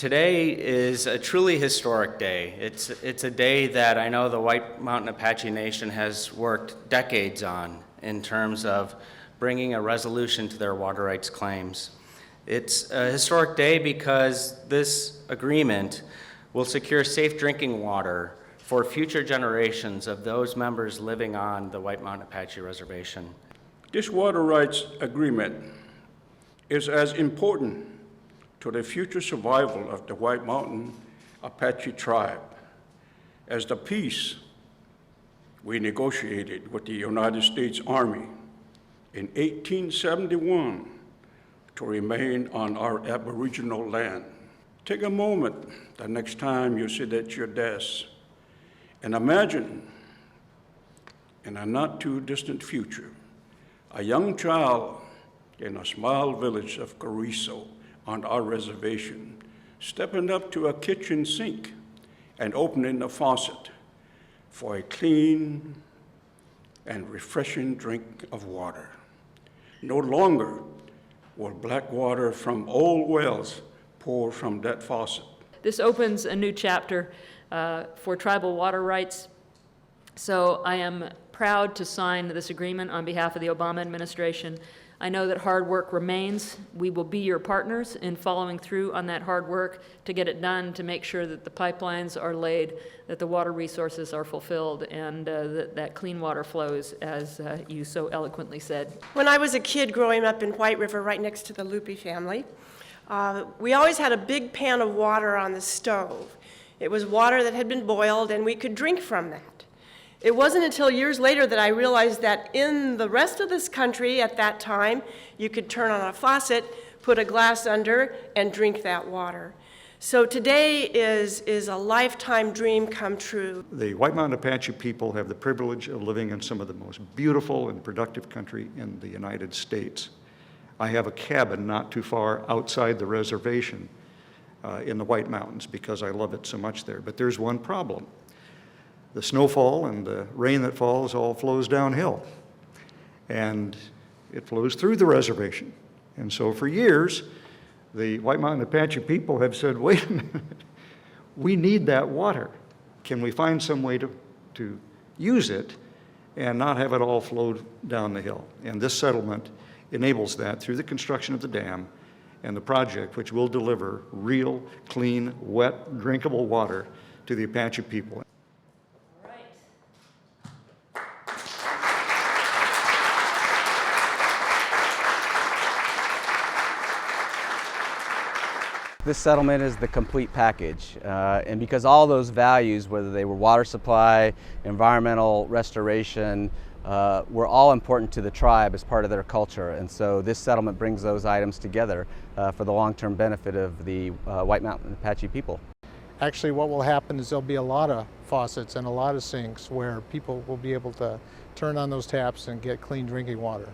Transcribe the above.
Today is a truly historic day. It's a day that I know the White Mountain Apache Nation has worked decades on in terms of bringing a resolution to their water rights claims. It's a historic day because this agreement will secure safe drinking water for future generations of those members living on the White Mountain Apache Reservation. This water rights agreement is as important to the future survival of the White Mountain Apache tribe as the peace we negotiated with the United States Army in 1871 to remain on our Aboriginal land. Take a moment the next time you sit at your desk and imagine in a not too distant future a young child in a small village of Carrizo on our reservation, stepping up to a kitchen sink and opening the faucet for a clean and refreshing drink of water. No longer will black water from old wells pour from that faucet. This opens a new chapter for tribal water rights. So I am proud to sign this agreement on behalf of the Obama administration. I know that hard work remains. We will be your partners in following through on that hard work to get it done, to make sure that the pipelines are laid, that the water resources are fulfilled, and that clean water flows, as you so eloquently said. When I was a kid growing up in White River, right next to the Lupe family, we always had a big pan of water on the stove. It was water that had been boiled, and we could drink from that. It wasn't until years later that I realized that in the rest of this country at that time, you could turn on a faucet, put a glass under, and drink that water. So today is a lifetime dream come true. The White Mountain Apache people have the privilege of living in some of the most beautiful and productive country in the United States. I have a cabin not too far outside the reservation in the White Mountains because I love it so much there. But there's one problem. The snowfall and the rain that falls all flows downhill, and it flows through the reservation. And so for years, the White Mountain Apache people have said, wait a minute, we need that water. Can we find some way to use it and not have it all flow down the hill? And this settlement enables that through the construction of the dam and the project, which will deliver real, clean, wet, drinkable water to the Apache people. This settlement is the complete package, and because all those values, whether they were water supply, environmental restoration, were all important to the tribe as part of their culture, and so this settlement brings those items together for the long-term benefit of the White Mountain Apache people. Actually, what will happen is there'll be a lot of faucets and a lot of sinks where people will be able to turn on those taps and get clean drinking water.